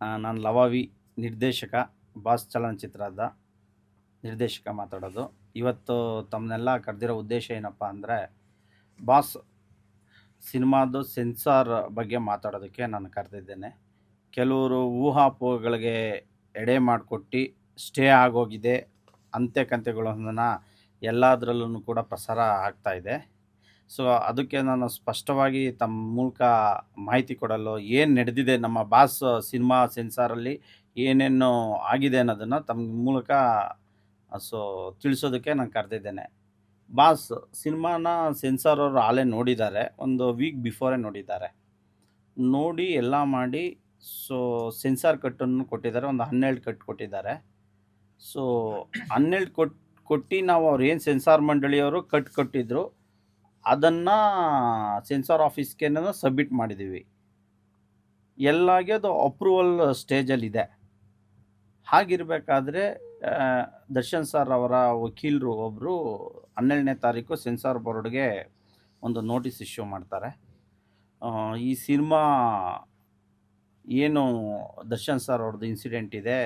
ನಾನು ಲವಾವಿ ನಿರ್ದೇಶಕ, ಬಾಸ್ ಚಲನಚಿತ್ರದ ನಿರ್ದೇಶಕ ಮಾತಾಡೋದು. ಇವತ್ತು ತಮ್ಮನ್ನೆಲ್ಲ ಕರೆದಿರೋ ಉದ್ದೇಶ ಏನಪ್ಪ ಅಂದರೆ, ಬಾಸ್ ಸಿನಿಮಾದು ಸೆನ್ಸಾರ್ ಬಗ್ಗೆ ಮಾತಾಡೋದಕ್ಕೆ ನಾನು ಕರೆದಿದ್ದೇನೆ. ಕೆಲವರು ಊಹಾಪೋಹಗಳಿಗೆ ಎಡೆ ಮಾಡಿಕೊಟ್ಟು ಸ್ಟೇ ಆಗೋಗಿದೆ ಅಂತೆ-ಕಂತೆಗಳನ್ನು ಎಲ್ಲದರಲ್ಲೂ ಕೂಡ ಪ್ರಸಾರ ಆಗ್ತಾಯಿದೆ. ಸೊ ಅದಕ್ಕೆ ನಾನು ಸ್ಪಷ್ಟವಾಗಿ ತಮ್ಮ ಮೂಲಕ ಮಾಹಿತಿ ಕೊಡಲು ಏನು ನಡೆದಿದೆ ನಮ್ಮ ಬಾಸ್ ಸಿನಿಮಾ ಸೆನ್ಸಾರಲ್ಲಿ ಏನೇನು ಆಗಿದೆ ಅನ್ನೋದನ್ನು ತಮ್ಮ ಮೂಲಕ ಸೊ ತಿಳಿಸೋದಕ್ಕೆ ನಾನು ಕರೆದಿದ್ದೇನೆ. ಬಾಸ್ ಸಿನಿಮಾನ ಸೆನ್ಸಾರ್ ಅವರು ಆಲೇ ನೋಡಿದ್ದಾರೆ, ಒಂದು ವೀಕ್ ಬಿಫೋರೇ ನೋಡಿದ್ದಾರೆ. ನೋಡಿ ಎಲ್ಲ ಮಾಡಿ ಸೊ ಸೆನ್ಸಾರ್ ಕಟ್ಟನ್ನು ಕೊಟ್ಟಿದ್ದಾರೆ, ಒಂದು 12 ಕಟ್ ಕೊಟ್ಟಿದ್ದಾರೆ. ಸೊ 12 ಕೊಟ್ಟು ನಾವು ಅವ್ರು ಏನು ಸೆನ್ಸಾರ್ ಮಂಡಳಿಯವರು ಕೊಟ್ಟಿದ್ರು ಅದನ್ನು ಸೆನ್ಸಾರ್ ಆಫೀಸ್ಗೆ ಸಬ್ಮಿಟ್ ಮಾಡಿದ್ದೀವಿ. ಎಲ್ಲಾಗಿ ಅದು ಅಪ್ರೂವಲ್ ಸ್ಟೇಜಲ್ಲಿದೆ. ಹಾಗಿರಬೇಕಾದ್ರೆ ದರ್ಶನ್ ಸರ್ ಅವರ ವಕೀಲರು ಒಬ್ಬರು 12ನೇ ತಾರೀಕು ಸೆನ್ಸಾರ್ ಬೋರ್ಡ್ಗೆ ಒಂದು ನೋಟಿಸ್ ಇಶ್ಯೂ ಮಾಡ್ತಾರೆ. ಈ ಸಿನಿಮಾ ಏನು ದರ್ಶನ್ ಸರ್ ಅವ್ರದ್ದು ಇನ್ಸಿಡೆಂಟ್ ಇದೆ,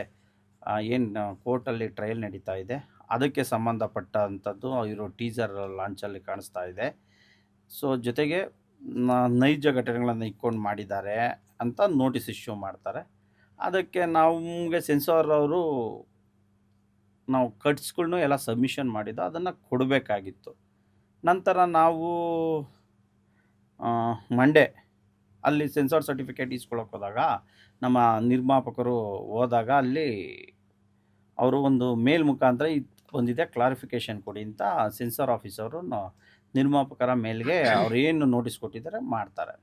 ಏನು ಕೋರ್ಟಲ್ಲಿ ಟ್ರಯಲ್ ನಡೀತಾ ಇದೆ, ಅದಕ್ಕೆ ಸಂಬಂಧಪಟ್ಟಂಥದ್ದು ಇರೋ ಟೀಸರ್ ಲಾಂಚಲ್ಲಿ ಕಾಣಿಸ್ತಾ ಇದೆ. ಸೊ ಜೊತೆಗೆ ನೈಜ ಘಟನೆಗಳನ್ನು ಇಟ್ಕೊಂಡು ಮಾಡಿದ್ದಾರೆ ಅಂತ ನೋಟಿಸ್ ಇಶ್ಯೂ ಮಾಡ್ತಾರೆ. ಅದಕ್ಕೆ ನಮಗೆ ಸೆನ್ಸಾರ್ ಅವರು ನಾವು ಕಟ್ಸ್ಗಳ್ನು ಎಲ್ಲ ಸಬ್ಮಿಷನ್ ಮಾಡಿದ್ದು ಅದನ್ನು ಕೊಡಬೇಕಾಗಿತ್ತು. ನಂತರ ನಾವು ಮಂಡೇ ಅಲ್ಲಿ ಸೆನ್ಸಾರ್ ಸರ್ಟಿಫಿಕೇಟ್ ಇಸ್ಕೊಳ್ಳೋಕೆ ಹೋದಾಗ ನಮ್ಮ ನಿರ್ಮಾಪಕರು ಹೋದಾಗ ಅಲ್ಲಿ ಅವರು ಒಂದು ಮೇಲ್ ಮುಖಾಂತರ ಇದು ಬಂದಿದೆ, ಕ್ಲಾರಿಫಿಕೇಷನ್ ಕೊಡಿ ಅಂತ ಸೆನ್ಸಾರ್ ಆಫೀಸರು ನಿರ್ಮಾಪಕರ ಮೇಲ್ಗೆ ಅವ್ರು ಏನು ನೋಟಿಸ್ ಕೊಟ್ಟಿದ್ದಾರೆ ಮಾಡ್ತಾರೆ.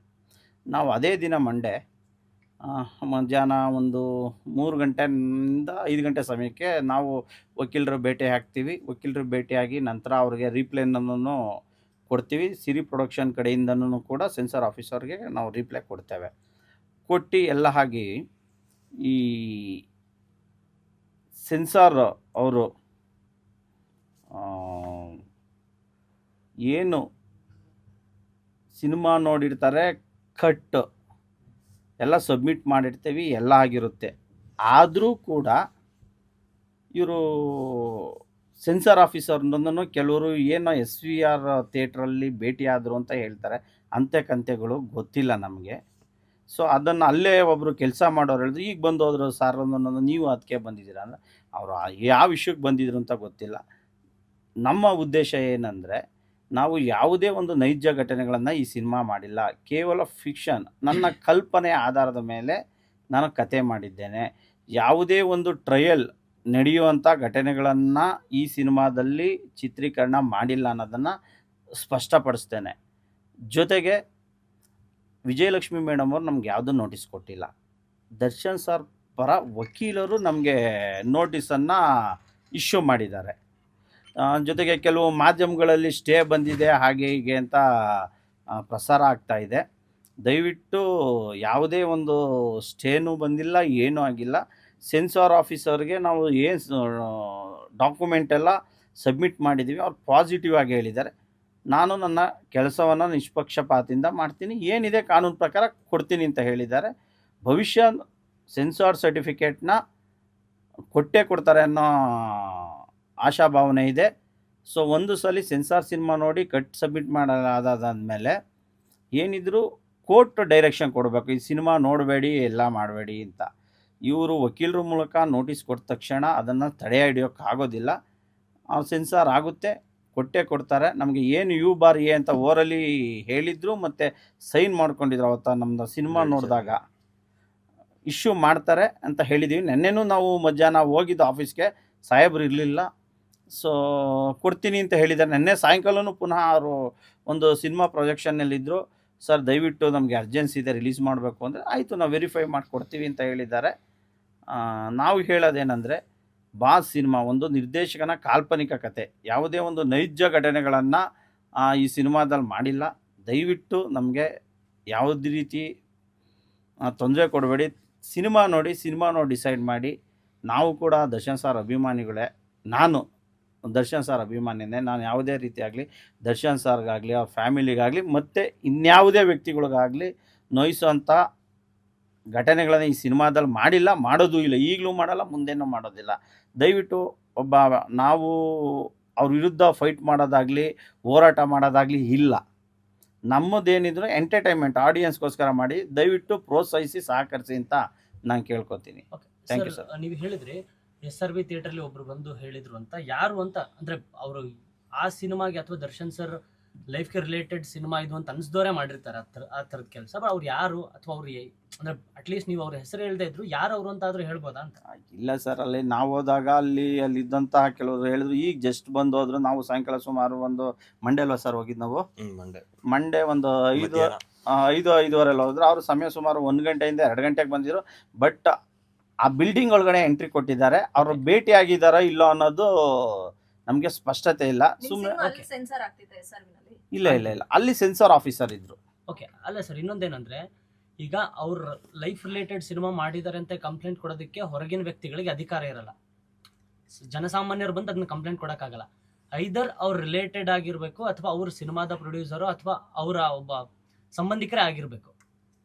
ನಾವು ಅದೇ ದಿನ ಮಂಡೇ ಮಧ್ಯಾಹ್ನ ಒಂದು 3 ಗಂಟೆಯಿಂದ 5 ಗಂಟೆ ಸಮಯಕ್ಕೆ ನಾವು ವಕೀಲರು ಭೇಟಿ ಆಗ್ತೀವಿ. ವಕೀಲರು ಭೇಟಿಯಾಗಿ ನಂತರ ಅವ್ರಿಗೆ ರೀಪ್ಲೈನನ್ನು ಕೊಡ್ತೀವಿ. ಸಿರಿ ಪ್ರೊಡಕ್ಷನ್ ಕಡೆಯಿಂದನೂ ಕೂಡ ಸೆನ್ಸಾರ್ ಆಫೀಸರ್ಗೆ ನಾವು ರೀಪ್ಲೈ ಕೊಡ್ತೇವೆ. ಕೊಟ್ಟು ಎಲ್ಲ ಆಗಿ ಈ ಸೆನ್ಸಾರ್ ಅವರು ಏನು ಸಿನಿಮಾ ನೋಡಿರ್ತಾರೆ, ಕಟ್ ಎಲ್ಲ ಸಬ್ಮಿಟ್ ಮಾಡಿರ್ತೀವಿ, ಎಲ್ಲ ಆಗಿರುತ್ತೆ. ಆದರೂ ಕೂಡ ಇವರು ಸೆನ್ಸಾರ್ ಆಫೀಸರ್ನೂ ಕೆಲವರು ಏನೋ SVR ಥಿಯೇಟ್ರಲ್ಲಿ ಭೇಟಿಯಾದರು ಅಂತ ಹೇಳ್ತಾರೆ. ಅಂತೆ-ಕಂತೆಗಳು ಗೊತ್ತಿಲ್ಲ ನಮಗೆ. ಸೊ ಅದನ್ನು ಅಲ್ಲೇ ಒಬ್ಬರು ಕೆಲಸ ಮಾಡೋರು ಹೇಳಿದ್ರು, ಈಗ ಬಂದು ಹೋದ್ರು ಸರ್, ನೀವು ಅದಕ್ಕೆ ಬಂದಿದ್ದೀರಾ ಅಂದರೆ ಅವರು ಯಾವ ವಿಷಯಕ್ಕೆ ಬಂದಿದ್ರು ಅಂತ ಗೊತ್ತಿಲ್ಲ. ನಮ್ಮ ಉದ್ದೇಶ ಏನಂದರೆ, ನಾವು ಯಾವುದೇ ಒಂದು ನೈಜ ಘಟನೆಗಳನ್ನು ಈ ಸಿನಿಮಾ ಮಾಡಿಲ್ಲ, ಕೇವಲ ಫಿಕ್ಷನ್, ನನ್ನ ಕಲ್ಪನೆ ಆಧಾರದ ಮೇಲೆ ನಾನು ಕತೆ ಮಾಡಿದ್ದೇನೆ. ಯಾವುದೇ ಒಂದು ಟ್ರಯಲ್ ನಡೆಯುವಂಥ ಘಟನೆಗಳನ್ನು ಈ ಸಿನಿಮಾದಲ್ಲಿ ಚಿತ್ರೀಕರಣ ಮಾಡಿಲ್ಲ ಅನ್ನೋದನ್ನು ಸ್ಪಷ್ಟಪಡಿಸ್ತೇನೆ. ಜೊತೆಗೆ ವಿಜಯಲಕ್ಷ್ಮಿ ಮೇಡಮ್ ಅವರು ನಮ್ಗೆ ಯಾವುದೂ ನೋಟಿಸ್ ಕೊಟ್ಟಿಲ್ಲ. ದರ್ಶನ್ ಸರ್ ಪರ ವಕೀಲರು ನಮಗೆ ನೋಟಿಸನ್ನು ಇಶ್ಯೂ ಮಾಡಿದ್ದಾರೆ. ಜೊತೆಗೆ ಕೆಲವು ಮಾಧ್ಯಮಗಳಲ್ಲಿ ಸ್ಟೇ ಬಂದಿದೆ ಹಾಗೆ ಹೀಗೆ ಅಂತ ಪ್ರಸಾರ ಆಗ್ತಾಯಿದೆ. ದಯವಿಟ್ಟು ಯಾವುದೇ ಒಂದು ಸ್ಟೇನೂ ಬಂದಿಲ್ಲ, ಏನೂ ಆಗಿಲ್ಲ. ಸೆನ್ಸಾರ್ ಆಫೀಸರ್ಗೆ ನಾವು ಏನು ಡಾಕ್ಯುಮೆಂಟ್ ಎಲ್ಲ ಸಬ್ಮಿಟ್ ಮಾಡಿದ್ದೀವಿ, ಅವ್ರು ಪಾಸಿಟಿವ್ ಆಗಿ ಹೇಳಿದ್ದಾರೆ. ನಾನು ನನ್ನ ಕೆಲಸವನ್ನು ನಿಷ್ಪಕ್ಷಪಾತದಿಂದ ಮಾಡ್ತೀನಿ, ಏನಿದೆ ಕಾನೂನು ಪ್ರಕಾರ ಕೊಡ್ತೀನಿ ಅಂತ ಹೇಳಿದ್ದಾರೆ. ಭವಿಷ್ಯ ಸೆನ್ಸಾರ್ ಸರ್ಟಿಫಿಕೇಟ್ನ ಕೊಟ್ಟೇ ಕೊಡ್ತಾರೆ ಅನ್ನೋ ಆಶಾಭಾವನೆ ಇದೆ. ಸೊ ಒಂದು ಸಲ ಸೆನ್ಸಾರ್ ಸಿನಿಮಾ ನೋಡಿ ಕಟ್ ಸಬ್ಮಿಟ್ ಮಾಡಲಾದಾದ್ಮೇಲೆ ಏನಿದ್ರು ಕೋರ್ಟ್ ಡೈರೆಕ್ಷನ್ ಕೊಡಬೇಕು, ಈ ಸಿನಿಮಾ ನೋಡಬೇಡಿ, ಎಲ್ಲ ಮಾಡಬೇಡಿ ಅಂತ. ಇವರು ವಕೀಲರ ಮೂಲಕ ನೋಟಿಸ್ ಕೊಟ್ಟ ತಕ್ಷಣ ಅದನ್ನು ತಡೆ ಹಿಡಿಯೋಕ್ಕಾಗೋದಿಲ್ಲ. ಸೆನ್ಸಾರ್ ಆಗುತ್ತೆ, ಕೊಟ್ಟೇ ಕೊಡ್ತಾರೆ. ನಮಗೆ ಏನು U/A ಅಂತ ಓರಲಿ ಹೇಳಿದ್ರು ಮತ್ತು ಸೈನ್ ಮಾಡ್ಕೊಂಡಿದ್ರು. ಅವತ್ತು ನಮ್ಮದು ಸಿನಿಮಾ ನೋಡಿದಾಗ ಇಶ್ಯೂ ಮಾಡ್ತಾರೆ ಅಂತ ಹೇಳಿದ್ದೀವಿ. ನೆನ್ನೆನೂ ನಾವು ಮಧ್ಯಾಹ್ನ ಹೋಗಿದ್ದು ಆಫೀಸ್ಗೆ, ಸಾಹೇಬ್ರು ಇರಲಿಲ್ಲ. ಸೊ ಕೊಡ್ತೀನಿ ಅಂತ ಹೇಳಿದ್ದಾರೆ. ನೆನ್ನೆ ಸಾಯಂಕಾಲವೂ ಪುನಃ ಅವರು ಒಂದು ಸಿನಿಮಾ ಪ್ರೊಜೆಕ್ಷನ್ನಲ್ಲಿದ್ದರು. ಸರ್ ದಯವಿಟ್ಟು ನಮಗೆ ಅರ್ಜೆನ್ಸಿ ಇದೆ, ರಿಲೀಸ್ ಮಾಡಬೇಕು ಅಂದರೆ, ಆಯಿತು ನಾವು ವೆರಿಫೈ ಮಾಡಿಕೊಡ್ತೀವಿ ಅಂತ ಹೇಳಿದ್ದಾರೆ. ನಾವು ಹೇಳೋದೇನೆಂದರೆ, ಬಾಸ್ ಸಿನಿಮಾ ಒಂದು ನಿರ್ದೇಶಕನ ಕಾಲ್ಪನಿಕ ಕತೆ, ಯಾವುದೇ ಒಂದು ನೈಜ ಘಟನೆಗಳನ್ನು ಈ ಸಿನಿಮಾದಲ್ಲಿ ಮಾಡಿಲ್ಲ. ದಯವಿಟ್ಟು ನಮಗೆ ಯಾವುದೇ ರೀತಿ ತೊಂದರೆ ಕೊಡಬೇಡಿ. ಸಿನಿಮಾ ನೋಡಿ ಡಿಸೈಡ್ ಮಾಡಿ. ನಾವು ಕೂಡ ದರ್ಶನ್ ಸರ್ ಅಭಿಮಾನಿಗಳೇ. ನಾನು ದರ್ಶನ್ ಸರ್ ಅಭಿಮಾನಿನೇ. ನಾನು ಯಾವುದೇ ರೀತಿಯಾಗಲಿ ದರ್ಶನ್ ಸರ್ಗಾಗಲಿ, ಅವ್ರ ಫ್ಯಾಮಿಲಿಗಾಗಲಿ ಮತ್ತು ಇನ್ಯಾವುದೇ ವ್ಯಕ್ತಿಗಳಿಗಾಗಲಿ ನೋಯಿಸೋಂಥ ಘಟನೆಗಳನ್ನ ಈ ಸಿನಿಮಾದಲ್ಲಿ ಮಾಡಿಲ್ಲ, ಮಾಡೋದು ಇಲ್ಲ, ಈಗಲೂ ಮಾಡಲ್ಲ, ಮುಂದೆನೂ ಮಾಡೋದಿಲ್ಲ. ದಯವಿಟ್ಟು ಒಬ್ಬ ನಾವು ಅವ್ರ ವಿರುದ್ಧ ಫೈಟ್ ಮಾಡೋದಾಗಲಿ ಹೋರಾಟ ಮಾಡೋದಾಗಲಿ ಇಲ್ಲ. ನಮ್ಮದೇನಿದ್ರು ಎಂಟರ್ಟೈನ್ಮೆಂಟ್ ಆಡಿಯನ್ಸ್ಗೋಸ್ಕರ ಮಾಡಿ, ದಯವಿಟ್ಟು ಪ್ರೋತ್ಸಾಹಿಸಿ ಸಹಕರಿಸಿ ಅಂತ ನಾನು ಕೇಳ್ಕೊತೀನಿ. Thank you sir. ನೀವು ಹೇಳಿದ್ರಿ SRV ಥಿಯೇಟರ್ಲಿ ಒಬ್ರು ಬಂದು ಹೇಳಿದ್ರು ಅಂತ, ಯಾರು ಅಂತ ಅಂದ್ರೆ ಅವರು ಆ ಸಿನಿಮಾಗೆ ಅಥವಾ ದರ್ಶನ್ ಸರ್ ಲೈಫ್ಗೆ ರಿಲೇಟೆಡ್ ಸಿನಿಮಾ ಇದು ಅಂತ ಅನ್ಸ್ದೋರೆ ಮಾಡಿರ್ತಾರೆ ಆ ಥರದ ಕೆಲಸ. ಬಟ್ ಅವ್ರು ಯಾರು ಅಥವಾ ಅವ್ರು ಅಂದ್ರೆ ಅಟ್ಲೀಸ್ಟ್ ನೀವು ಅವ್ರ ಹೆಸರು ಹೇಳ್ದೇ ಇದ್ರು ಯಾರು ಅವರು ಅಂತ ಆದ್ರೂ ಹೇಳ್ಬೋದಾ ಅಂತ? ಇಲ್ಲ ಸರ್, ಅಲ್ಲಿ ನಾವು ಹೋದಾಗ ಅಲ್ಲಿದ್ದಂತಹ ಕೆಲವರು ಹೇಳಿದ್ರು, ಈಗ ಜಸ್ಟ್ ಬಂದು ಹೋದ್ರು. ನಾವು ಸಾಯಂಕಾಲ ಸುಮಾರು ಒಂದು ಮಂಡೇ ಅಲ್ವಾ ಸರ್ ಹೋಗಿದ್ದು ನಾವು? ಮಂಡೇ ಒಂದು 5-5:30 ಹೋದ್ರು. ಅವರು ಸಮಯ ಸುಮಾರು 1 ಗಂಟೆಯಿಂದ 2 ಗಂಟೆಗೆ ಬಂದಿದ್ರು. ಬಟ್ ಆ ಬಿಲ್ಡಿಂಗ್ ಒಳಗಡೆ ಎಂಟ್ರಿ ಕೊಟ್ಟಿದ್ದಾರೆ. ಅವರು ಭೇಟಿ ಆಗಿದಾರೋ ಇಲ್ಲೋ ಅನ್ನೋದು ನಮಗೆ ಸ್ಪಷ್ಟತೆ ಇಲ್ಲ. ಸುಮ್ಮನೆ ಇಲ್ಲ ಅಲ್ಲಿ ಸೆನ್ಸಾರ್ ಆಫೀಸರ್ ಇದ್ರು. ಓಕೆ, ಅಲ್ಲ ಸರ್, ಇನ್ನೊಂದೇನಂದ್ರೆ ಈಗ ಅವ್ರ ಲೈಫ್ ರಿಲೇಟೆಡ್ ಸಿನಿಮಾ ಮಾಡಿದ್ದಾರೆ ಅಂತ ಕಂಪ್ಲೇಂಟ್ ಕೊಡೋದಕ್ಕೆ ಹೊರಗಿನ ವ್ಯಕ್ತಿಗಳಿಗೆ ಅಧಿಕಾರ ಇರಲ್ಲ. ಜನಸಾಮಾನ್ಯರು ಬಂದು ಅದನ್ನ ಕಂಪ್ಲೇಂಟ್ ಕೊಡೋಕ್ಕಾಗಲ್ಲ. ಐದರ್ ಅವ್ರು ರಿಲೇಟೆಡ್ ಆಗಿರ್ಬೇಕು ಅಥವಾ ಅವ್ರ ಸಿನಿಮಾದ ಪ್ರೊಡ್ಯೂಸರು ಅಥವಾ ಅವರ ಒಬ್ಬ ಸಂಬಂಧಿಕರೇ ಆಗಿರ್ಬೇಕು.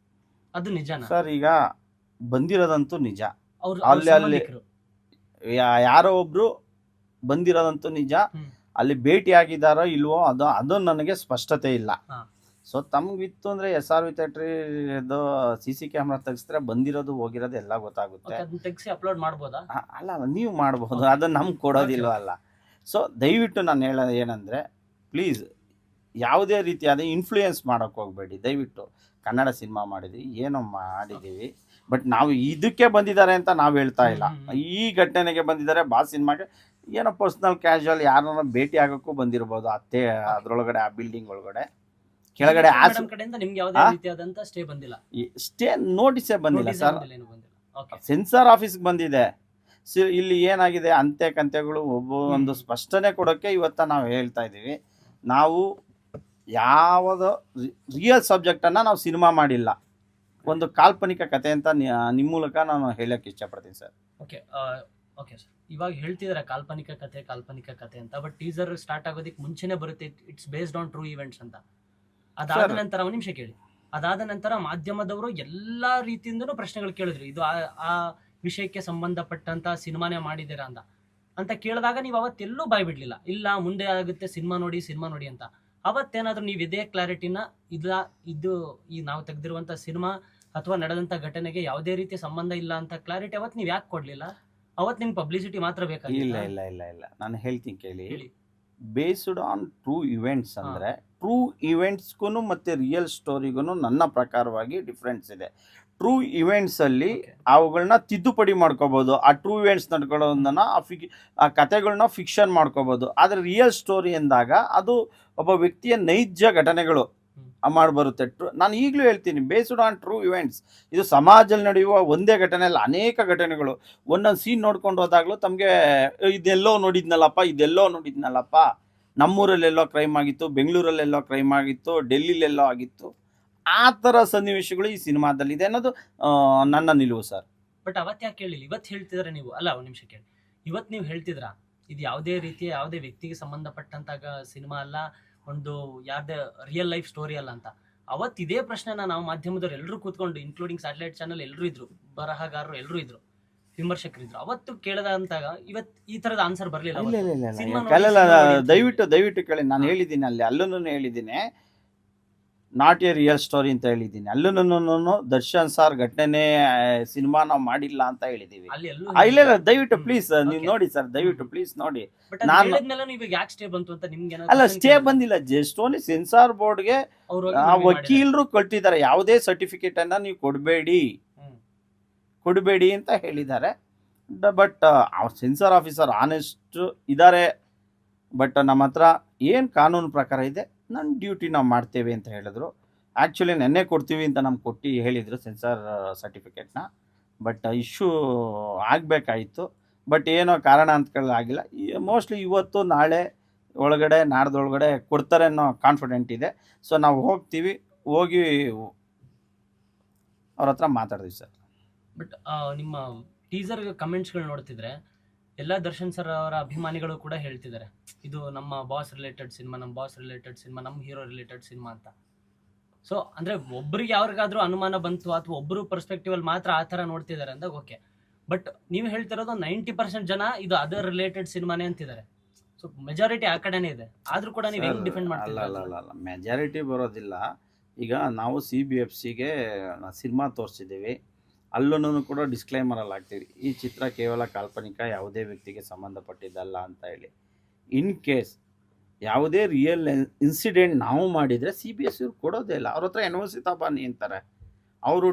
ಅದು ನಿಜನಾ ಸರ್? ಈಗ ಬಂದಿರೋದಂತೂ ನಿಜ, ಅವ್ರು ಅಲ್ಲಿ ಯಾರೋ ಒಬ್ರು ಬಂದಿರೋದಂತೂ ನಿಜ. ಅಲ್ಲಿ ಭೇಟಿ ಆಗಿದಾರೋ ಇಲ್ವೋ ಅದು ನನಗೆ ಸ್ಪಷ್ಟತೆ ಇಲ್ಲ. ಸೊ ತಮ್ಗಿತ್ತು ಅಂದ್ರೆ SRV ಥಿಯೇಟ್ರಿ CC ಕ್ಯಾಮ್ರಾ ತೆಗಿಸಿದ್ರೆ ಬಂದಿರೋದು ಹೋಗಿರೋದು ಎಲ್ಲ ಗೊತ್ತಾಗುತ್ತೆ. ತೆಗಿಸಿ ಅಪ್ಲೋಡ್ ಮಾಡ್ಬೋದಾ? ಅಲ್ಲ, ನೀವು ಮಾಡಬಹುದು, ಅದನ್ನ ನಮ್ಗೆ ಕೊಡೋದಿಲ್ವ ಅಲ್ಲ. ಸೊ ದಯವಿಟ್ಟು ನಾನು ಹೇಳೋದು ಏನಂದ್ರೆ, ಪ್ಲೀಸ್ ಯಾವುದೇ ರೀತಿಯಾದ ಇನ್ಫ್ಲೂಯೆನ್ಸ್ ಮಾಡೋಕ್ಕೆ ಹೋಗಬೇಡಿ. ದಯವಿಟ್ಟು ಕನ್ನಡ ಸಿನಿಮಾ ಮಾಡಿದ್ವಿ, ಏನೋ ಮಾಡಿದ್ದೀವಿ, ಬಟ್ ನಾವು ಇದಕ್ಕೆ ಬಂದಿದ್ದಾರೆ ಅಂತ ನಾವು ಹೇಳ್ತಾ ಇಲ್ಲ. ಈ ಘಟನೆಗೆ ಬಂದಿದ್ದಾರೆ, ಸಿನಿಮಾಗೆ ಏನೋ ಪರ್ಸ್ನಲ್ ಕ್ಯಾಶುವಲ್ ಯಾರನ್ನ ಭೇಟಿ ಆಗೋಕ್ಕೂ ಬಂದಿರ್ಬೋದು. ಅದ್ರೊಳಗಡೆ ಆ ಬಿಲ್ಡಿಂಗ್ ಒಳಗಡೆ ಕೆಳಗಡೆ ಸ್ಟೇ ನೋಟಿಸೇ ಬಂದಿಲ್ಲ ಸರ್. ಸೆನ್ಸಾರ್ ಆಫೀಸ್ಗೆ ಬಂದಿದೆ. ಇಲ್ಲಿ ಏನಾಗಿದೆ, ಅಂತೆ ಕಂತೆಗಳು ಒಂದು ಸ್ಪಷ್ಟನೆ ಕೊಡೋಕ್ಕೆ ಇವತ್ತ ನಾವು ಹೇಳ್ತಾ ಇದ್ದೀವಿ. ನಾವು ಯಾವುದೋ ರಿಯಲ್ ಸಬ್ಜೆಕ್ಟನ್ನು ನಾವು ಸಿನಿಮಾ ಮಾಡಿಲ್ಲ, ಒಂದು ಕಾಲ್ಪನಿಕ ಕತೆ ಅಂತ ನಿಮ್ಮ ಮೂಲಕ ನಾನು ಹೇಳಕ್ಕೆ ಇಷ್ಟಪಡ್ತೀನಿ ಸರ್. ಓಕೆ ಸರ್, ಇವಾಗ ಹೇಳ್ತಿದ್ದಾರೆ ಕಾಲ್ಪನಿಕ ಕತೆ ಅಂತ. ಬಟ್ ಟೀಸರ್ ಸ್ಟಾರ್ಟ್ ಆಗೋದಕ್ಕೆ ಮುಂಚೆನೆ ಬರುತ್ತೆ, it's based on true events ಅಂತ. ಅದಾದ ನಂತರ ಒಂದು ನಿಮಿಷ ಕೇಳಿ, ಅದಾದ ನಂತರ ಮಾಧ್ಯಮದವರು ಎಲ್ಲಾ ರೀತಿಯಿಂದನೂ ಪ್ರಶ್ನೆಗಳು ಕೇಳಿದ್ರು, ಇದು ಆ ವಿಷಯಕ್ಕೆ ಸಂಬಂಧಪಟ್ಟಂತ ಸಿನಿಮಾನೇ ಮಾಡಿದ್ದೀರಾ ಅಂತ ಕೇಳಿದಾಗ ನೀವು ಅವತ್ತೆಲ್ಲೂ ಬಾಯ್ ಬಿಡ್ಲಿಲ್ಲ. ಇಲ್ಲ, ಮುಂದೆ ಆಗುತ್ತೆ, ಸಿನಿಮಾ ನೋಡಿ ಅಂತ. ಅವತ್ತೇನಾದ್ರೂ ನೀವು ಇದೇ ಕ್ಲಾರಿಟಿನ ಇದು ಈ ನಾವು ತೆಗೆದಿರುವಂತ ಸಿನಿಮಾ ಅಥವಾ ನಡೆದಂತ ಘಟನೆಗೆ ಯಾವುದೇ ರೀತಿ ಸಂಬಂಧ ಇಲ್ಲ ಅಂತ ಕ್ಲಾರಿಟಿ ಅವತ್ತು ನೀವು ಯಾಕೆ ಕೊಡ್ಲಿಲ್ಲ? ಅವತ್ತು ನಿಮ್ಗೆ ಪಬ್ಲಿಸಿಟಿ ಮಾತ್ರ ಬೇಕಾಗಿಲ್ಲ. ಇಲ್ಲ ನಾನು ಹೇಳ್ತೀನಿ ಕೇಳಿ. ಬೇಸ್ಡ್ ಆನ್ ಟ್ರೂ ಇವೆಂಟ್ಸ್ ಅಂದ್ರೆ, ಟ್ರೂ ಇವೆಂಟ್ಸ್ಗೂ ಮತ್ತು ರಿಯಲ್ ಸ್ಟೋರಿಗೂ ನನ್ನ ಪ್ರಕಾರವಾಗಿ ಡಿಫ್ರೆನ್ಸ್ ಇದೆ. ಟ್ರೂ ಇವೆಂಟ್ಸಲ್ಲಿ ಅವುಗಳನ್ನ ತಿದ್ದುಪಡಿ ಮಾಡ್ಕೋಬೋದು. ಆ ಟ್ರೂ ಇವೆಂಟ್ಸ್ ನಡ್ಕೊಳ್ಳೋದನ್ನ ಆ ಕತೆಗಳನ್ನ ಫಿಕ್ಷನ್ ಮಾಡ್ಕೋಬೋದು. ಆದರೆ ರಿಯಲ್ ಸ್ಟೋರಿ ಎಂದಾಗ ಅದು ಒಬ್ಬ ವ್ಯಕ್ತಿಯ ನೈಜ ಘಟನೆಗಳು ಮಾಡಿಬರುತ್ತೆ. ನಾನು ಈಗಲೂ ಹೇಳ್ತೀನಿ, ಬೇಸ್ಡ್ ಆನ್ ಟ್ರೂ ಇವೆಂಟ್ಸ್. ಇದು ಸಮಾಜದಲ್ಲಿ ನಡೆಯುವ ಒಂದೇ ಘಟನೆ ಅಲ್ಲ, ಅನೇಕ ಘಟನೆಗಳು. ಒಂದೊಂದು ಸೀನ್ ನೋಡ್ಕೊಂಡು ಹೋದಾಗಲೂ ತಮಗೆ ಇದೆಲ್ಲೋ ನೋಡಿದ್ನಲ್ಲಪ್ಪ, ನಮ್ಮೂರಲ್ಲೆಲ್ಲೋ ಕ್ರೈಮ್ ಆಗಿತ್ತು, ಬೆಂಗಳೂರಲ್ಲೆಲ್ಲೋ ಕ್ರೈಮ್ ಆಗಿತ್ತು, ಡೆಲ್ಲಿಲೆಲ್ಲೋ ಆಗಿತ್ತು, ಆ ಥರ ಸನ್ನಿವೇಶಗಳು ಈ ಸಿನಿಮಾದಲ್ಲಿದೆ ಅನ್ನೋದು ನನ್ನ ನಿಲುವು ಸರ್. ಬಟ್ ಅವತ್ತು ಯಾಕೆ ಹೇಳಿಲ್ಲ? ಇವತ್ತು ಹೇಳ್ತಿದ್ರೆ ನೀವು, ಅಲ್ಲ ಒಂದು ನಿಮಿಷ ಕೇಳಿ, ಇವತ್ತು ನೀವು ಹೇಳ್ತಿದ್ರಾ ಇದು ಯಾವುದೇ ವ್ಯಕ್ತಿಗೆ ಸಂಬಂಧಪಟ್ಟಂತಾಗ ಸಿನಿಮಾ ಅಲ್ಲ, ಒಂದು ಯಾವ್ದೇ ರಿಯಲ್ ಲೈಫ್ ಸ್ಟೋರಿ ಅಲ್ಲ ಅಂತ. ಅವತ್ತು ಇದೇ ಪ್ರಶ್ನೆನ ನಾವು ಮಾಧ್ಯಮದವ್ರು ಎಲ್ಲರೂ ಕೂತ್ಕೊಂಡು, ಇನ್ಕ್ಲೂಡಿಂಗ್ ಸ್ಯಾಟಲೈಟ್ ಚಾನಲ್ ಎಲ್ಲರೂ ಇದ್ರು, ಬರಹಗಾರರು ಎಲ್ಲರೂ ಇದ್ರು, ವಿಮರ್ಶಕರಿದ್ರು, ಅವತ್ತು ಕೇಳಿದಂತಾಗ ಇವತ್ತು ಈ ತರದ ಆನ್ಸರ್ ಬರಲಿಲ್ಲ. ದಯವಿಟ್ಟು ಕೇಳಿ, ನಾನು ಹೇಳಿದ್ದೀನಿ, ಅಲ್ಲೂ ಹೇಳಿದ್ದೀನಿ, ನಾಟ್ ಎ ರಿಯಲ್ ಸ್ಟೋರಿ ಅಂತ ಹೇಳಿದ್ದೀನಿ. ಅಲ್ಲೂ ದರ್ಶನ್ ಸರ್ ಘಟನೆ ಸಿನಿಮಾ ನಾವು ಮಾಡಿಲ್ಲ ಅಂತ ಹೇಳಿದೀವಿ. ಇಲ್ಲ, ದಯವಿಟ್ಟು ಪ್ಲೀಸ್ ನೀವು ನೋಡಿ ಸರ್, ದಯವಿಟ್ಟು ಪ್ಲೀಸ್ ನೋಡಿ. ಅಲ್ಲ, ಸ್ಟೇ ಬಂದಿಲ್ಲ, ಜಸ್ಟ್ ಓನ್ಲಿ ಸೆನ್ಸಾರ್ ಬೋರ್ಡ್ಗೆ ವಕೀಲರು ಕೊಟ್ಟಿದ್ದಾರೆ, ಯಾವುದೇ ಸರ್ಟಿಫಿಕೇಟ್ ಅನ್ನ ನೀವು ಕೊಡಬೇಡಿ ಅಂತ ಹೇಳಿದ್ದಾರೆ. ಬಟ್ ಅವ್ರ ಸೆನ್ಸಾರ್ ಆಫೀಸರ್ ಆನೆಸ್ಟ್ ಇದ್ದಾರೆ. ಬಟ್ ನಮ್ಮ ಹತ್ರ ಏನು ಕಾನೂನು ಪ್ರಕಾರ ಇದೆ, ನನ್ನ ಡ್ಯೂಟಿ ನಾವು ಮಾಡ್ತೇವೆ ಅಂತ ಹೇಳಿದ್ರು. ಆ್ಯಕ್ಚುಲಿ ನೆನ್ನೆ ಕೊಡ್ತೀವಿ ಅಂತ ನಮ್ಗೆ ಹೇಳಿದರು ಸೆನ್ಸಾರ್ ಸರ್ಟಿಫಿಕೇಟ್ನ. ಬಟ್ ಇಶ್ಯೂ ಆಗಬೇಕಾಯಿತು, ಬಟ್ ಏನೋ ಕಾರಣ ಅಂತ ಆಗಿಲ್ಲ. ಮೋಸ್ಟ್ಲಿ ಇವತ್ತು ನಾಳೆ ಒಳಗಡೆ ನಾಡ್ದೊಳಗಡೆ ಕೊಡ್ತಾರೆ ಅನ್ನೋ ಕಾನ್ಫಿಡೆಂಟ್ ಇದೆ. ಸೊ ನಾವು ಹೋಗಿ ಅವ್ರ ಹತ್ರ ಮಾತಾಡಿದ್ವಿ ಸರ್. ಬಟ್ ನಿಮ್ಮ ಟೀಸರ್ ಕಮೆಂಟ್ಸ್ಗಳು ನೋಡ್ತಿದ್ರೆ ಎಲ್ಲ ದರ್ಶನ್ ಸರ್ ಅವರ ಅಭಿಮಾನಿಗಳು ಕೂಡ ಹೇಳ್ತಿದ್ದಾರೆ, ಇದು ನಮ್ಮ ಬಾಸ್ ರಿಲೇಟೆಡ್ ಸಿನಿಮಾ, ನಮ್ಮ ಹೀರೋ ರಿಲೇಟೆಡ್ ಸಿನಿಮಾ ಅಂತ. ಸೊ ಅಂದ್ರೆ ಒಬ್ರಿಗೆ ಯಾರಿಗಾದ್ರೂ ಅನುಮಾನ ಬಂತು ಅಥವಾ ಒಬ್ರು ಪರ್ಸ್ಪೆಕ್ಟಿವ್ ಅಲ್ಲಿ ಮಾತ್ರ ಆ ತರ ನೋಡ್ತಿದ್ದಾರೆ ಅಂದಾಗ ಓಕೆ. ಬಟ್ ನೀವು ಹೇಳ್ತಿರೋದು 90% ಜನ ಇದು ಅದರ್ ರಿಲೇಟೆಡ್ ಸಿನಿಮಾನೇ ಅಂತಿದ್ದಾರೆ. ಸೊ ಮೆಜಾರಿಟಿ ಆ ಕಡೆನೇ ಇದೆ, ಆದ್ರೂ ಕೂಡ ನೀವು ಹೆಂಗ್ ಡಿಫೆಂಡ್ ಅಲ್ಲ ಮಾಡ್ತಿದ್ದೀರಾ ಅಲ್ಲ ಅದನ್ನ? ಅಲ್ಲ ಅಲ್ಲ ಮೆಜಾರಿಟಿ ಬರೋದಿಲ್ಲ. ಈಗ ನಾವು CBFCಗೆ ಸಿನಿಮಾ ತೋರಿಸಿದ್ದೀವಿ, ಅಲ್ಲೂ ಕೂಡ ಡಿಸ್ಕ್ಲೈಮರಲ್ಲಿ ಹಾಕ್ತೀವಿ, ಈ ಚಿತ್ರ ಕೇವಲ ಕಾಲ್ಪನಿಕ, ಯಾವುದೇ ವ್ಯಕ್ತಿಗೆ ಸಂಬಂಧಪಟ್ಟಿದ್ದಲ್ಲ ಅಂತ ಹೇಳಿ. ಇನ್ ಕೇಸ್ ಯಾವುದೇ ರಿಯಲ್ ಇನ್ಸಿಡೆಂಟ್ ನಾವು ಮಾಡಿದರೆ CBFC ಅವ್ರು ಕೊಡೋದೇ ಇಲ್ಲ, ಅವ್ರ ಹತ್ರ NOC ತಬಾನಿ ಅಂತಾರೆ. ಅವರು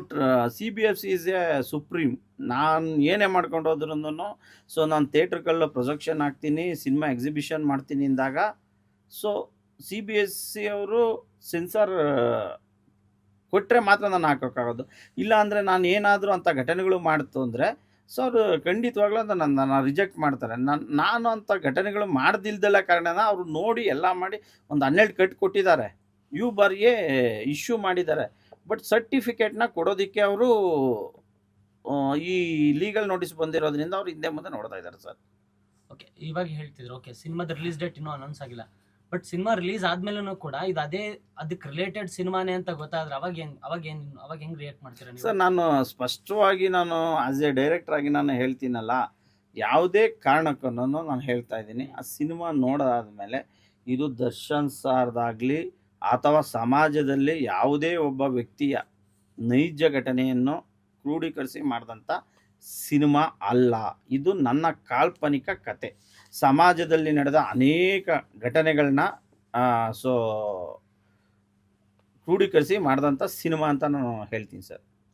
CBFC ಈಸ್ ಎ ಸುಪ್ರೀಮ್. ನಾನು ಏನೇ ಮಾಡ್ಕೊಂಡು ಹೋದ್ರೂ ಸೊ ನಾನು ಥಿಯೇಟ್ರ್ಗಳನ್ನ ಪ್ರೊಜೆಕ್ಷನ್ ಹಾಕ್ತೀನಿ, ಸಿನಿಮಾ ಎಕ್ಸಿಬಿಷನ್ ಮಾಡ್ತೀನಿ ಅಂದಾಗ ಸೊ CBFC ಅವರು ಸೆನ್ಸಾರ್ ಕೊಟ್ಟರೆ ಮಾತ್ರ ನಾನು ಹಾಕೋಕ್ಕಾಗೋದು. ಇಲ್ಲ ಅಂದರೆ ನಾನು ಏನಾದರೂ ಅಂಥ ಘಟನೆಗಳು ಮಾಡ್ತು ಅಂದರೆ ಸೊ ಅವರು ಖಂಡಿತವಾಗ್ಲೂ ಅದು ನನ್ನ ರಿಜೆಕ್ಟ್ ಮಾಡ್ತಾರೆ. ನಾನು ಅಂಥ ಘಟನೆಗಳು ಮಾಡ್ದಿಲ್ದಲ್ಲ ಕಾರಣನ ಅವರು ನೋಡಿ ಎಲ್ಲ ಮಾಡಿ ಒಂದು 12 ಕಟ್ ಕೊಟ್ಟಿದ್ದಾರೆ, ಯು ಬಾರಿಗೆ ಇಶ್ಯೂ ಮಾಡಿದ್ದಾರೆ. ಬಟ್ ಸರ್ಟಿಫಿಕೇಟ್ನ ಕೊಡೋದಕ್ಕೆ ಅವರು ಈ ಲೀಗಲ್ ನೋಟಿಸ್ ಬಂದಿರೋದ್ರಿಂದ ಅವ್ರು ಹಿಂದೆ ಮುಂದೆ ನೋಡ್ತಾ ಇದ್ದಾರೆ ಸರ್. ಓಕೆ, ಇವಾಗ ಹೇಳ್ತಿದ್ರು ಓಕೆ ಸಿನಿಮಾದ ರಿಲೀಸ್ ಡೇಟ್ ಇನ್ನೂ ಅನೌನ್ಸ್ ಆಗಿಲ್ಲ, ಬಟ್ ಸಿನಿಮಾ ರಿಲೀಸ್ ಆದ್ಮೇಲೂ ಕೂಡ ಇದು ಅದಕ್ಕೆ ರಿಲೇಟೆಡ್ ಸಿನಿಮಾನೇ ಅಂತ ಗೊತ್ತಾದ್ರೆ ಅವಾಗ ಹೆಂಗ್ ರಿಯಾಕ್ಟ್ ಮಾಡ್ತೀರಾ ನೀವು? ಸರ್ ನಾನು ಸ್ಪಷ್ಟವಾಗಿ ನಾನು ಆಸ್ ಎ ಡೈರೆಕ್ಟರ್ ಆಗಿ ನಾನು ಹೇಳ್ತೀನಲ್ಲ, ಯಾವುದೇ ಕಾರಣಕ್ಕೂ ನಾನು ಹೇಳ್ತಾ ಇದ್ದೀನಿ, ಆ ಸಿನಿಮಾ ನೋಡಾದ್ಮೇಲೆ ಇದು ದರ್ಶನ್ ಸಾರ್ದಾಗಲಿ ಅಥವಾ ಸಮಾಜದಲ್ಲಿ ಯಾವುದೇ ಒಬ್ಬ ವ್ಯಕ್ತಿಯ ನೈಜ ಘಟನೆಯನ್ನು ಕ್ರೋಢೀಕರಿಸಿ ಮಾಡಿದಂಥ ಸಿನಿಮಾ ಅಲ್ಲ. ಇದು ನನ್ನ ಕಾಲ್ಪನಿಕ ಕತೆ, ಸಮಾಜದಲ್ಲಿ ನಡೆದ ಅನೇಕ ಘಟನೆಗಳನ್ನ ಸೊ ಕ್ರೋಢೀಕರಿಸಿ ಮಾಡಿದಂಥ ಸಿನಿಮಾ ಅಂತ ನಾನು ಹೇಳ್ತೀನಿ ಸರ್.